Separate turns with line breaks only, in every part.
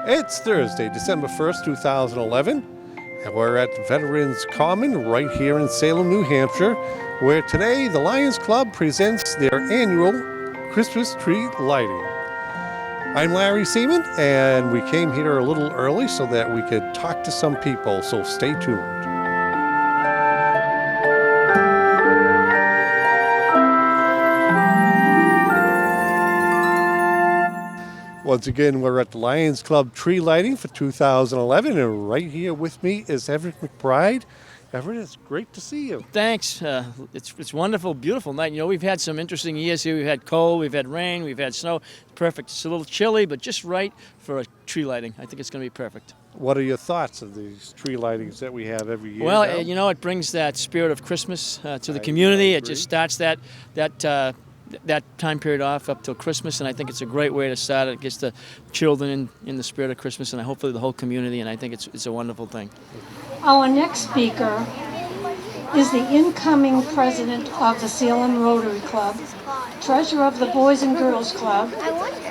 It's Thursday, December 1st, 2011, and we're at Veterans Common right here in Salem, New Hampshire, where today the Lions Club presents their annual Christmas tree lighting. I'm Larry Seaman, and we came here a little early so that we could talk to some people, so stay tuned. Once again, we're at the Lions Club tree lighting for 2011, and right here with me is Everett McBride. Everett, it's great to see you.
Thanks. It's wonderful, beautiful night. You know, we've had some interesting years here. We've had cold, we've had rain, we've had snow. Perfect. It's a little chilly, but just right for a tree lighting. I think it's going to be perfect.
What are your thoughts of these tree lightings that we have every year?
Well, you know, it brings that spirit of Christmas to the community. It just starts that time period off up till Christmas, and I think it's a great way to start it. It gets the children in the spirit of Christmas, and hopefully the whole community, and I think it's a wonderful thing.
Our next speaker is the incoming president of the Salem Rotary Club, treasurer of the Boys and Girls Club.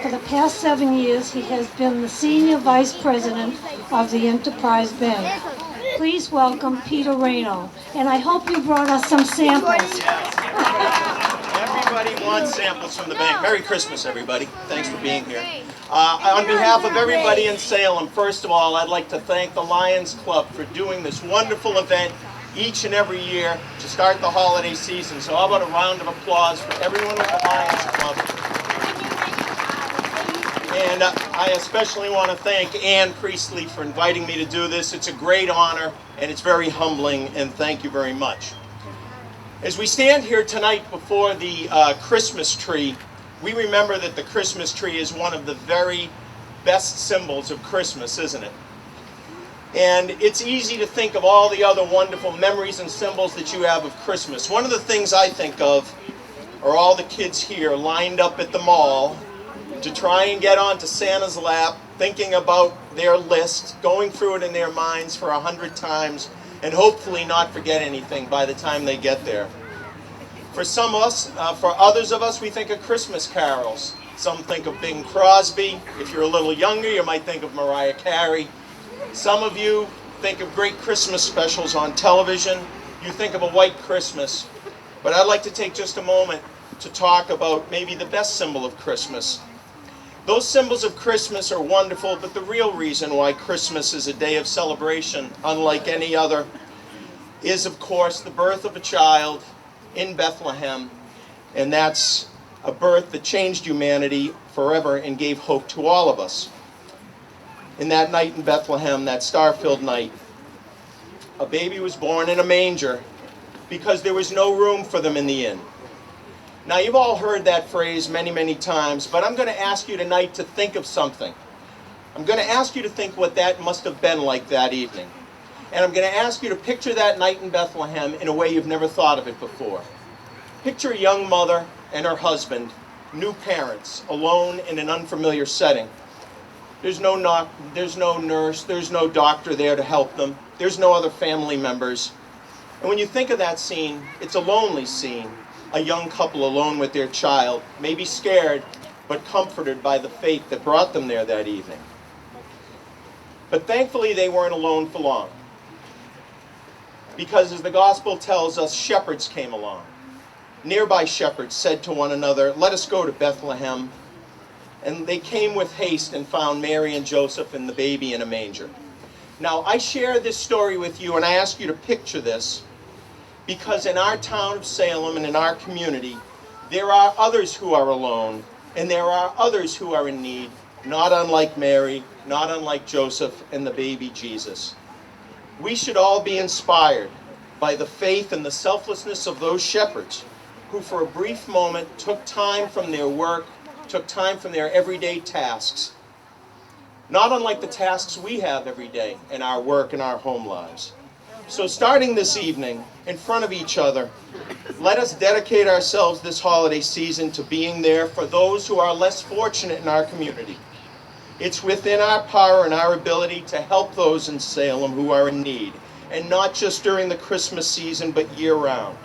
For the past 7 years, he has been the senior vice president of the Enterprise Bank. Please welcome Peter Rayno, and I hope you brought us some samples.
Everybody wants samples from the bank. Merry Christmas, everybody. Thanks for being here. On behalf of everybody in Salem, first of all, I'd like to thank the Lions Club for doing this wonderful event each and every year to start the holiday season. So how about a round of applause for everyone with the Lions Club. And I especially want to thank Ann Priestley for inviting me to do this. It's a great honor, and it's very humbling, and thank you very much. As we stand here tonight before the Christmas tree, we remember that the Christmas tree is one of the very best symbols of Christmas, isn't it? And it's easy to think of all the other wonderful memories and symbols that you have of Christmas. One of the things I think of are all the kids here lined up at the mall to try and get onto Santa's lap, thinking about their list, going through it in their minds for 100 times, and hopefully not forget anything by the time they get there. For some of us, for others of us, we think of Christmas carols. Some think of Bing Crosby. If you're a little younger, you might think of Mariah Carey. Some of you think of great Christmas specials on television. You think of a white Christmas. But I'd like to take just a moment to talk about maybe the best symbol of Christmas. Those symbols of Christmas are wonderful, but the real reason why Christmas is a day of celebration, unlike any other, is of course the birth of a child in Bethlehem, and that's a birth that changed humanity forever and gave hope to all of us. In that night in Bethlehem, that star-filled night, a baby was born in a manger because there was no room for them in the inn. Now, you've all heard that phrase many, many times, but I'm going to ask you tonight to think of something. I'm going to ask you to think what that must have been like that evening. And I'm going to ask you to picture that night in Bethlehem in a way you've never thought of it before. Picture a young mother and her husband, new parents, alone in an unfamiliar setting. There's no nurse, there's no doctor there to help them. There's no other family members. And when you think of that scene, it's a lonely scene. A young couple alone with their child, maybe scared, but comforted by the faith that brought them there that evening. But thankfully, they weren't alone for long. Because as the gospel tells us, shepherds came along. Nearby shepherds said to one another, "Let us go to Bethlehem." And they came with haste and found Mary and Joseph and the baby in a manger. Now, I share this story with you, and I ask you to picture this, because in our town of Salem and in our community, there are others who are alone, and there are others who are in need, not unlike Mary, not unlike Joseph and the baby Jesus. We should all be inspired by the faith and the selflessness of those shepherds who for a brief moment took time from their work, took time from their everyday tasks, not unlike the tasks we have every day in our work and our home lives. So starting this evening, in front of each other, let us dedicate ourselves this holiday season to being there for those who are less fortunate in our community. It's within our power and our ability to help those in Salem who are in need, and not just during the Christmas season, but year-round.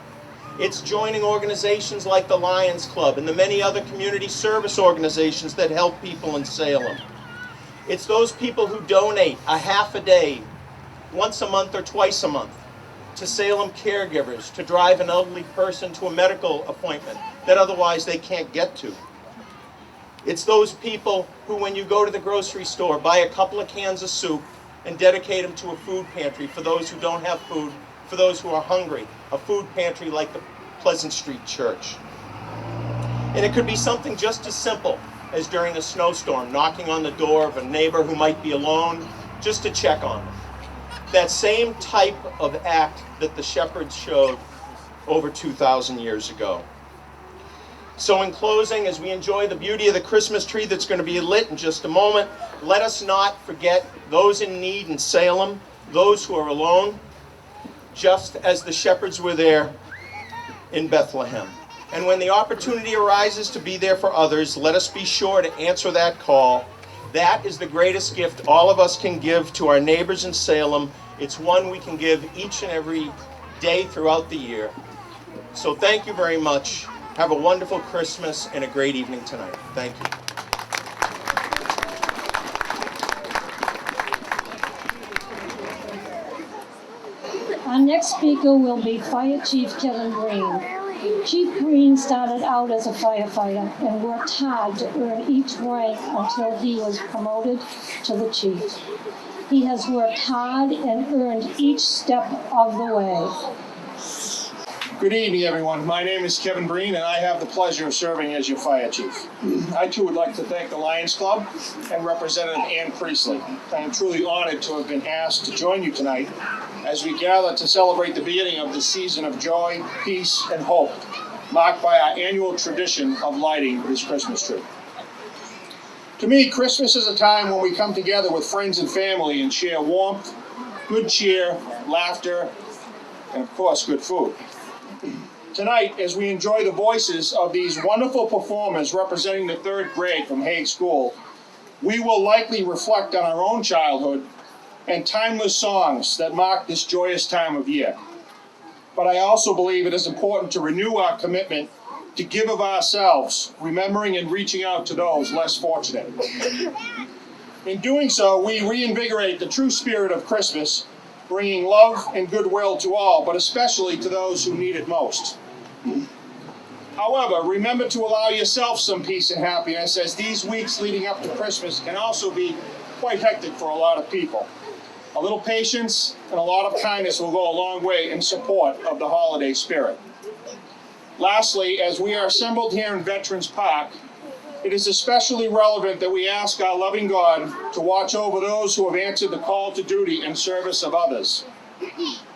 It's joining organizations like the Lions Club and the many other community service organizations that help people in Salem. It's those people who donate a half a day, once a month or twice a month, to Salem caregivers to drive an elderly person to a medical appointment that otherwise they can't get to. It's those people who, when you go to the grocery store, buy a couple of cans of soup and dedicate them to a food pantry for those who don't have food, for those who are hungry, a food pantry like the Pleasant Street Church. And it could be something just as simple as during a snowstorm, knocking on the door of a neighbor who might be alone, just to check on them. That same type of act that the shepherds showed over 2,000 years ago. So in closing, as we enjoy the beauty of the Christmas tree that's going to be lit in just a moment, let us not forget those in need in Salem, those who are alone, just as the shepherds were there in Bethlehem. And when the opportunity arises to be there for others, let us be sure to answer that call. That is the greatest gift all of us can give to our neighbors in Salem. It's one we can give each and every day throughout the year. So thank you very much. Have a wonderful Christmas and a great evening tonight. Thank you.
Our next speaker will be Fire Chief Kevin Breen. Chief Breen started out as a firefighter and worked hard to earn each rank until he was promoted to the chief. He has worked hard and earned each step of the way.
Good evening, everyone. My name is Kevin Breen, and I have the pleasure of serving as your fire chief. I, too, would like to thank the Lions Club and Representative Ann Priestley. I am truly honored to have been asked to join you tonight as we gather to celebrate the beginning of the season of joy, peace, and hope, marked by our annual tradition of lighting this Christmas tree. To me, Christmas is a time when we come together with friends and family and share warmth, good cheer, laughter, and, of course, good food. Tonight, as we enjoy the voices of these wonderful performers representing the 3rd grade from Hague School, we will likely reflect on our own childhood and timeless songs that mark this joyous time of year. But I also believe it is important to renew our commitment to give of ourselves, remembering and reaching out to those less fortunate. In doing so, we reinvigorate the true spirit of Christmas, bringing love and goodwill to all, but especially to those who need it most. However, remember to allow yourself some peace and happiness, as these weeks leading up to Christmas can also be quite hectic for a lot of people. A little patience and a lot of kindness will go a long way in support of the holiday spirit. Lastly, as we are assembled here in Veterans Park, it is especially relevant that we ask our loving God to watch over those who have answered the call to duty in service of others.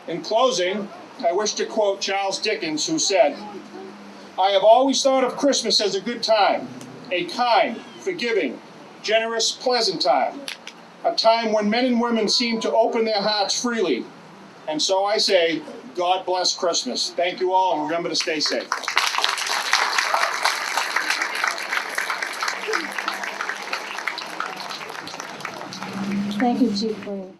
In closing, I wish to quote Charles Dickens, who said, "I have always thought of Christmas as a good time, a kind, forgiving, generous, pleasant time, a time when men and women seem to open their hearts freely. And so I say, God bless Christmas." Thank you all, and remember to stay safe.
Thank you, Chief Breen.